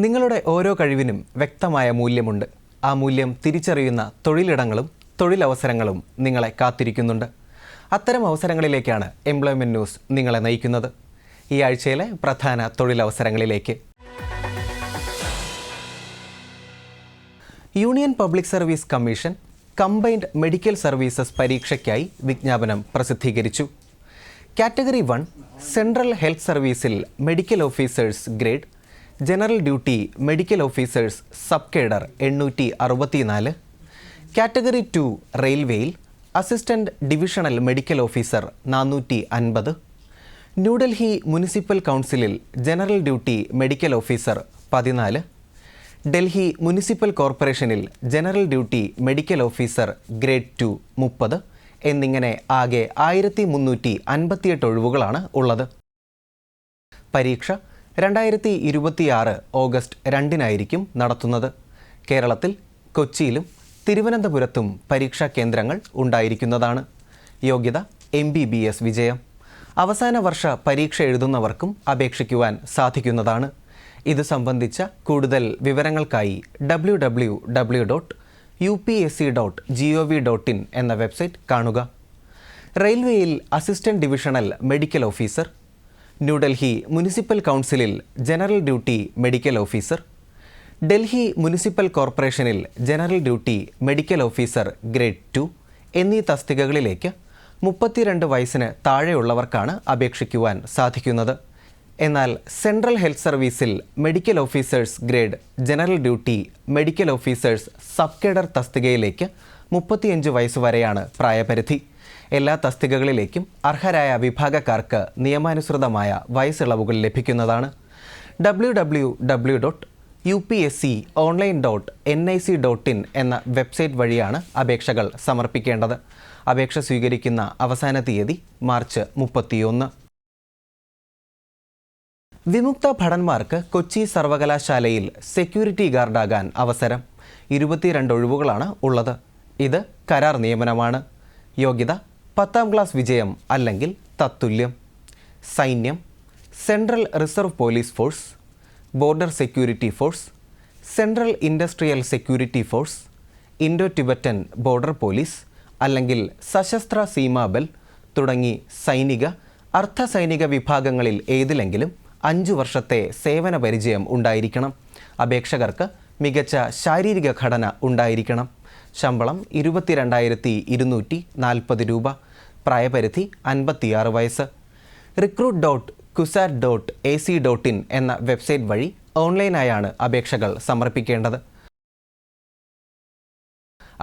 നിങ്ങളുടെ ഓരോ കഴിവിനും വ്യക്തമായ മൂല്യമുണ്ട്. ആ മൂല്യം തിരിച്ചറിയുന്ന തൊഴിലിടങ്ങളും തൊഴിലവസരങ്ങളും നിങ്ങളെ കാത്തിരിക്കുന്നുണ്ട്. അത്തരം അവസരങ്ങളിലേക്കാണ് എംപ്ലോയ്മെൻറ്റ് ന്യൂസ് നിങ്ങളെ നയിക്കുന്നത്. ഈ ആഴ്ചയിലെ പ്രധാന തൊഴിലവസരങ്ങളിലേക്ക്. Union public service commission combined medical services പരീക്ഷയ്ക്കായി വിജ്ഞാപനം പ്രസിദ്ധീകരിച്ചു. കാറ്റഗറി 1 സെൻട്രൽ ഹെൽത്ത് സർവീസിൽ medical officers grade, general duty medical officers sub cadre 864. Category 2 റെയിൽവേയിൽ assistant divisional medical officer 450. New Delhi municipal കൗൺസിലിൽ general duty medical officer 14. Delhi municipal കോർപ്പറേഷനിൽ general duty medical officer grade 2 30 എന്നിങ്ങനെ ആകെ 1358 ഒഴിവുകളാണ് ഉള്ളത്. പരീക്ഷ 2026 ഓഗസ്റ്റ് 2 നടത്തുന്നത്. കേരളത്തിൽ കൊച്ചിയിലും തിരുവനന്തപുരത്തും പരീക്ഷാ കേന്ദ്രങ്ങൾ ഉണ്ടായിരിക്കുന്നതാണ്. യോഗ്യത MBBS വിജയം. അവസാന വർഷ പരീക്ഷ എഴുതുന്നവർക്കും അപേക്ഷിക്കുവാൻ സാധിക്കുന്നതാണ്. ഇത് സംബന്ധിച്ച കൂടുതൽ വിവരങ്ങൾക്കായി www.upsc.gov.in എന്ന വെബ്സൈറ്റ് കാണുക. റെയിൽവേയിൽ assistant divisional medical officer, New Delhi municipal കൗൺസിലിൽ general duty medical officer, Delhi municipal കോർപ്പറേഷനിൽ general duty medical officer grade 2 എന്നീ തസ്തികകളിലേക്ക് 32 വയസ്സിന് താഴെയുള്ളവർക്കാണ് അപേക്ഷിക്കുവാൻ സാധിക്കുന്നത്. എന്നാൽ സെൻട്രൽ ഹെൽത്ത് സർവീസിൽ medical officers grade, general duty medical officers sub cadre തസ്തികയിലേക്ക് 35 വയസ്സ് വരെയാണ് പ്രായപരിധി. എല്ലാ തസ്തികകളിലേക്കും അർഹരായ വിഭാഗക്കാർക്ക് നിയമാനുസൃതമായ വയസ്സിളവുകൾ ലഭിക്കുന്നതാണ്. www.upsconline.nic.in എന്ന വെബ്സൈറ്റ് വഴിയാണ് അപേക്ഷകൾ സമർപ്പിക്കേണ്ടത്. അപേക്ഷ സ്വീകരിക്കുന്ന അവസാന തീയതി മാർച്ച് 31. വിമുക്ത ഭടന്മാർക്ക് കൊച്ചി സർവകലാശാലയിൽ സെക്യൂരിറ്റി ഗാർഡാകാൻ അവസരം. 22 ഒഴിവുകളാണ് ഉള്ളത്. ഇത് കരാർ നിയമനമാണ്. യോഗ്യത 10ാം ക്ലാസ് വിജയം അല്ലെങ്കിൽ തത്തുല്യം. സൈന്യം, central reserve police force, border security force, central industrial security force, Indo Tibetan border police അല്ലെങ്കിൽ സശസ്ത്ര സീമാബൽ തുടങ്ങി സൈനിക, അർദ്ധ സൈനിക വിഭാഗങ്ങളിൽ ഏതിലെങ്കിലും 5 വർഷത്തെ സേവന പരിചയം ഉണ്ടായിരിക്കണം. അപേക്ഷകർക്ക് മികച്ച ശാരീരിക ഘടന ഉണ്ടായിരിക്കണം. ശമ്പളം 22,240 രൂപ. പ്രായപരിധി 56 വയസ്സ്. recruit.cusat.ac.in എന്ന വെബ്സൈറ്റ് വഴി ഓൺലൈനായാണ് അപേക്ഷകൾ സമർപ്പിക്കേണ്ടത്.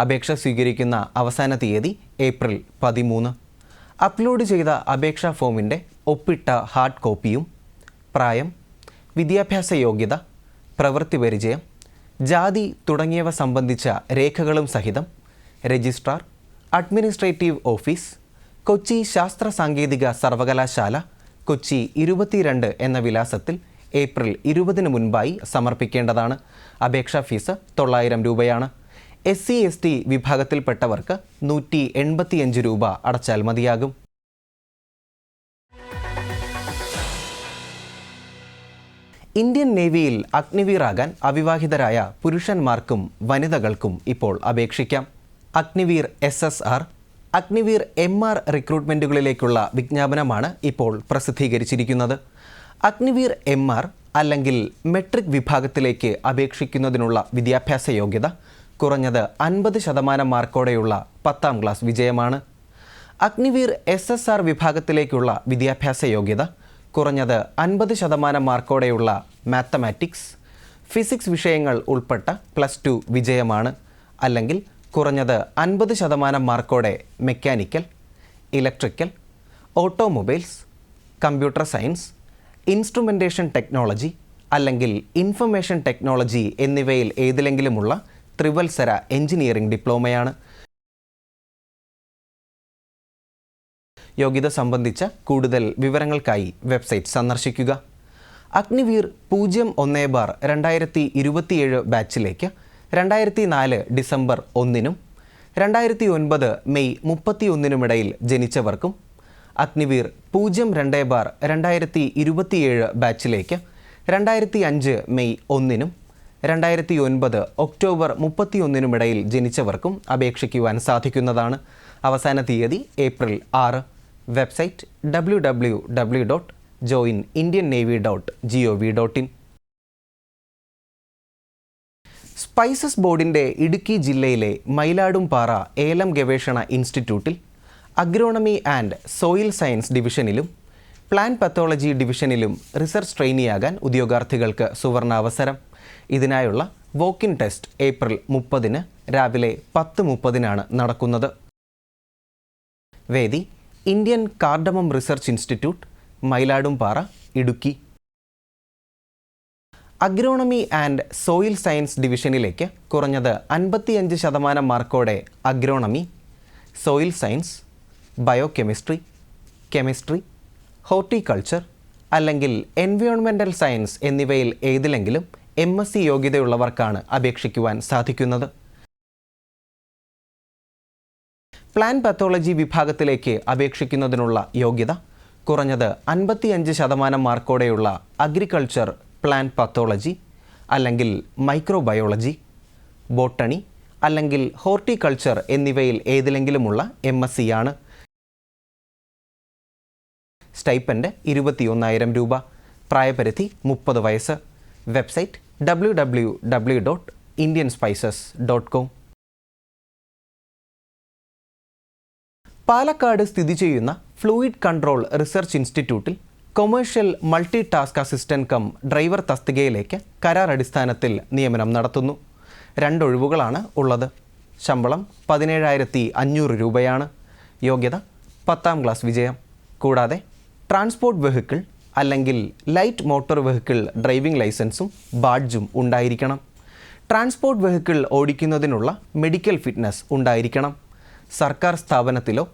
അപേക്ഷ സ്വീകരിക്കുന്ന അവസാന തീയതി ഏപ്രിൽ 13. അപ്ലോഡ് ചെയ്ത അപേക്ഷാ ഫോമിൻ്റെ ഒപ്പിട്ട ഹാർഡ് കോപ്പിയും പ്രായം, വിദ്യാഭ്യാസ യോഗ്യത, പ്രവൃത്തി പരിചയം, ജാതി തുടങ്ങിയവ സംബന്ധിച്ച രേഖകളും സഹിതം രജിസ്ട്രാർ, അഡ്മിനിസ്ട്രേറ്റീവ് ഓഫീസ്, കൊച്ചി ശാസ്ത്ര സാങ്കേതിക സർവകലാശാല, കൊച്ചി 22 എന്ന വിലാസത്തിൽ ഏപ്രിൽ 20 മുൻപായി സമർപ്പിക്കേണ്ടതാണ്. അപേക്ഷാ ഫീസ് 900 രൂപയാണ്. SC/ST വിഭാഗത്തിൽപ്പെട്ടവർക്ക് 185 രൂപ അടച്ചാൽ മതിയാകും. ഇന്ത്യൻ നേവിയിൽ അഗ്നിവീറാകാൻ അവിവാഹിതരായ പുരുഷന്മാർക്കും വനിതകൾക്കും ഇപ്പോൾ അപേക്ഷിക്കാം. അഗ്നിവീർ SSR, അഗ്നിവീർ MR റിക്രൂട്ട്മെൻറ്റുകളിലേക്കുള്ള വിജ്ഞാപനമാണ് ഇപ്പോൾ പ്രസിദ്ധീകരിച്ചിരിക്കുന്നത്. അഗ്നിവീർ MR അല്ലെങ്കിൽ മെട്രിക് വിഭാഗത്തിലേക്ക് അപേക്ഷിക്കുന്നതിനുള്ള വിദ്യാഭ്യാസ യോഗ്യത കുറഞ്ഞത് 50% മാർക്കോടെയുള്ള 10ാം ക്ലാസ് വിജയമാണ്. അഗ്നിവീർ SSR വിഭാഗത്തിലേക്കുള്ള വിദ്യാഭ്യാസ യോഗ്യത കുറഞ്ഞത് 50% മാർക്കോടെയുള്ള മാത്തമാറ്റിക്സ്, ഫിസിക്സ് വിഷയങ്ങൾ ഉൾപ്പെട്ട +2 വിജയമാണ്. അല്ലെങ്കിൽ കുറഞ്ഞത് 50% മാർക്കോടെ mechanical, electrical, automobiles, computer science, instrumentation technology അല്ലെങ്കിൽ ഇൻഫർമേഷൻ ടെക്നോളജി എന്നിവയിൽ ഏതിലെങ്കിലുമുള്ള ത്രിവത്സര എഞ്ചിനീയറിംഗ് ഡിപ്ലോമയാണ്. യോഗ്യത സംബന്ധിച്ച കൂടുതൽ വിവരങ്ങൾക്കായി വെബ്സൈറ്റ് സന്ദർശിക്കുക. അഗ്നിവീർ 01/2027 ബാച്ചിലേക്ക് 2004 ഡിസംബർ 1 2009 മെയ് 31 ജനിച്ചവർക്കും അഗ്നിവീർ 02/2027 ബാച്ചിലേക്ക് 2005 മെയ് 1-നും 2009 ഒക്ടോബർ 31-നുമിടയിൽ ജനിച്ചവർക്കും അപേക്ഷിക്കുവാൻ സാധിക്കുന്നതാണ്. അവസാന തീയതി ഏപ്രിൽ 6. Website www.joinindiannavy.gov.in. സ്പൈസസ് ബോർഡിൻ്റെ ഇടുക്കി ജില്ലയിലെ മയിലാടുംപാറ ഏലം ഗവേഷണ ഇൻസ്റ്റിറ്റ്യൂട്ടിൽ അഗ്രോണമി ആൻഡ് സോയിൽ സയൻസ് ഡിവിഷനിലും പ്ലാന്റ് പത്തോളജി ഡിവിഷനിലും റിസർച്ച് ട്രെയിനിയാകാൻ ഉദ്യോഗാർത്ഥികൾക്ക് സുവർണാവസരം. ഇതിനായുള്ള വോക്ക്-ഇൻ ടെസ്റ്റ് ഏപ്രിൽ 30-ന് രാവിലെ 10:30-നാണ് നടക്കുന്നത്. വേദി Indian cardamom research institute, Mayiladumpara, Idukki. Agronomy and soil science ഡിവിഷനിലേക്ക് കുറഞ്ഞത് 55% മാർക്കോടെ agronomy, soil science, biochemistry, chemistry, horticulture അല്ലെങ്കിൽ എൻവയോൺമെൻ്റൽ സയൻസ് എന്നിവയിൽ ഏതിലെങ്കിലും MSc യോഗ്യതയുള്ളവർക്കാണ് അപേക്ഷിക്കുവാൻ സാധിക്കുന്നത്. പ്ലാന്റ് പത്തോളജി വിഭാഗത്തിലേക്ക് അപേക്ഷിക്കുന്നതിനുള്ള യോഗ്യത കുറഞ്ഞത് 55% മാർക്കോടെയുള്ള അഗ്രികൾച്ചർ പ്ലാന്റ് പത്തോളജി അല്ലെങ്കിൽ മൈക്രോബയോളജി, ബോട്ടണി അല്ലെങ്കിൽ ഹോർട്ടിക്കൾച്ചർ എന്നിവയിൽ ഏതിലെങ്കിലുമുള്ള MSc ആണ്. സ്റ്റൈപ്പൻഡ് 21,000 രൂപ. പ്രായപരിധി 30 വയസ്സ്. Website www.indianspices.com. പാലക്കാട് സ്ഥിതി ചെയ്യുന്ന ഫ്ലൂയിഡ് കൺട്രോൾ റിസർച്ച് ഇൻസ്റ്റിറ്റ്യൂട്ടിൽ commercial multi task assistant cum driver തസ്തികയിലേക്ക് കരാർ അടിസ്ഥാനത്തിൽ നിയമനം നടത്തുന്നു. 2 ഒഴിവുകളാണ് ഉള്ളത്. ശമ്പളം 17,500 രൂപയാണ്. യോഗ്യത 10ാം ക്ലാസ് വിജയം. കൂടാതെ ട്രാൻസ്പോർട്ട് വെഹിക്കിൾ അല്ലെങ്കിൽ ലൈറ്റ് മോട്ടോർ വെഹിക്കിൾ ഡ്രൈവിംഗ് ലൈസൻസും ബാഡ്ജും ഉണ്ടായിരിക്കണം. ട്രാൻസ്പോർട്ട് വെഹിക്കിൾ ഓടിക്കുന്നതിനുള്ള മെഡിക്കൽ ഫിറ്റ്നസ് ഉണ്ടായിരിക്കണം. സർക്കാർ സ്ഥാപനത്തിലോ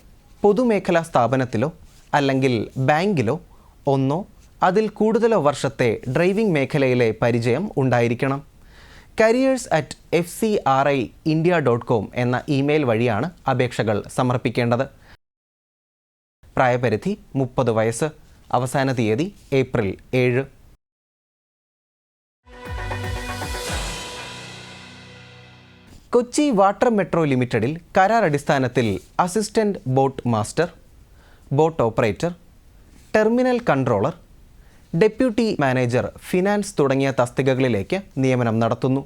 പൊതുമേഖലാ സ്ഥാപനത്തിലോ അല്ലെങ്കിൽ ബാങ്കിലോ 1 അതിൽ കൂടുതലോ വർഷത്തെ ഡ്രൈവിംഗ് മേഖലയിലെ പരിചയം ഉണ്ടായിരിക്കണം. careers@fcri.india.com എന്ന ഇമെയിൽ വഴിയാണ് അപേക്ഷകൾ സമർപ്പിക്കേണ്ടത്. പ്രായപരിധി 30 വയസ്സ്. അവസാന തീയതി ഏപ്രിൽ 7. കൊച്ചി വാട്ടർ മെട്രോ ലിമിറ്റഡിൽ കരാർ അടിസ്ഥാനത്തിൽ assistant boat master, boat operator, terminal controller, deputy manager, finance തുടങ്ങിയ തസ്തികകളിലേക്ക് നിയമനം നടത്തുന്നു.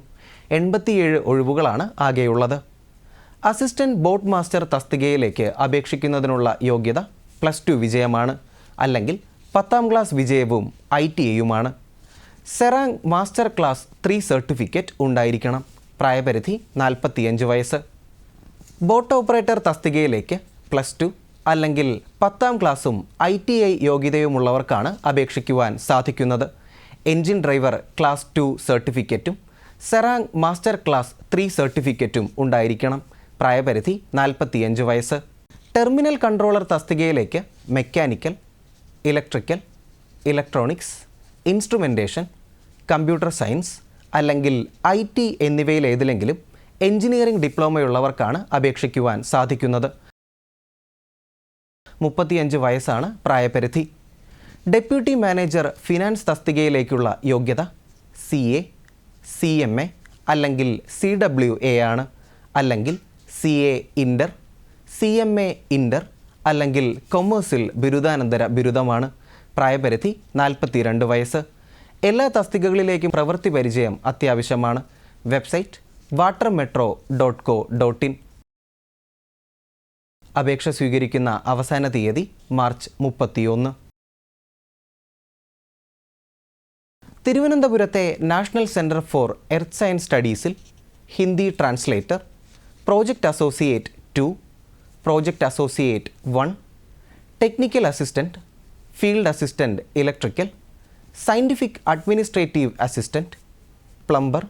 87 ഒഴിവുകളാണ് ആകെയുള്ളത്. അസിസ്റ്റന്റ് ബോട്ട് മാസ്റ്റർ തസ്തികയിലേക്ക് അപേക്ഷിക്കുന്നതിനുള്ള യോഗ്യത +2 വിജയമാണ്, അല്ലെങ്കിൽ 10ാം ക്ലാസ് വിജയവും ITAയുമാണ്. സെറാങ് മാസ്റ്റർ ക്ലാസ് 3 സർട്ടിഫിക്കറ്റ് ഉണ്ടായിരിക്കണം. പ്രായപരിധി 45 വയസ്സ്. ബോട്ട് ഓപ്പറേറ്റർ തസ്തികയിലേക്ക് +2 അല്ലെങ്കിൽ 10ാം ക്ലാസും ITI യോഗ്യതയുമുള്ളവർക്കാണ് അപേക്ഷിക്കുവാൻ സാധിക്കുന്നത്. എൻജിൻ ഡ്രൈവർ ക്ലാസ് 2 സർട്ടിഫിക്കറ്റും സെറാങ് മാസ്റ്റർ ക്ലാസ് 3 സർട്ടിഫിക്കറ്റും ഉണ്ടായിരിക്കണം. പ്രായപരിധി 45 വയസ്സ്. ടെർമിനൽ കൺട്രോളർ തസ്തികയിലേക്ക് mechanical, electrical, electronics, instrumentation, computer science അല്ലെങ്കിൽ IT എന്നിവയിൽ ഏതിലെങ്കിലും എഞ്ചിനീയറിംഗ് ഡിപ്ലോമയുള്ളവർക്കാണ് അപേക്ഷിക്കുവാൻ സാധിക്കുന്നത്. 35 വയസ്സാണ് പ്രായപരിധി. ഡെപ്യൂട്ടി മാനേജർ ഫിനാൻസ് തസ്തികയിലേക്കുള്ള യോഗ്യത CA, CMA അല്ലെങ്കിൽ CWA ആണ്, അല്ലെങ്കിൽ CA ഇൻ്റർ, CMA ഇൻ്റർ അല്ലെങ്കിൽ കൊമേഴ്സിൽ ബിരുദാനന്തര ബിരുദമാണ്. പ്രായപരിധി 42 വയസ്സ്. എല്ലാ തസ്തികകളിലേക്കും പ്രവൃത്തി പരിചയം അത്യാവശ്യമാണ്. Website watermetro.co.in. അപേക്ഷ സ്വീകരിക്കുന്ന അവസാന തീയതി മാർച്ച് 31. തിരുവനന്തപുരത്തെ national centre for earth science സ്റ്റഡീസിൽ Hindi translator, project associate 2, project associate 1, technical assistant, field assistant electrical, scientific administrative assistant, plumber,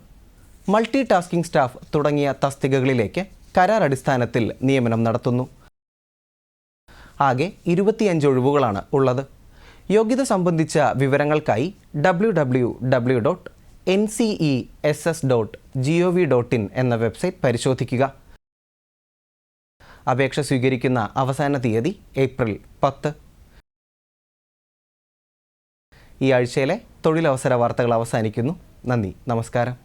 multi tasking staff തുടങ്ങിയ തസ്തികകളിലേക്ക് കരാർ അടിസ്ഥാനത്തിൽ നിയമനം നടത്തുന്നു. ആകെ 25 ഒഴിവുകളാണ് ഉള്ളത്. യോഗ്യത സംബന്ധിച്ച വിവരങ്ങൾക്കായി www.ncess.gov.in എന്ന വെബ്സൈറ്റ് പരിശോധിക്കുക. അപേക്ഷ സ്വീകരിക്കുന്ന അവസാന തീയതി ഏപ്രിൽ 10. ഈ ആഴ്ചയിലെ തൊഴിലവസര വാർത്തകൾ അവസാനിക്കുന്നു. നന്ദി, നമസ്കാരം.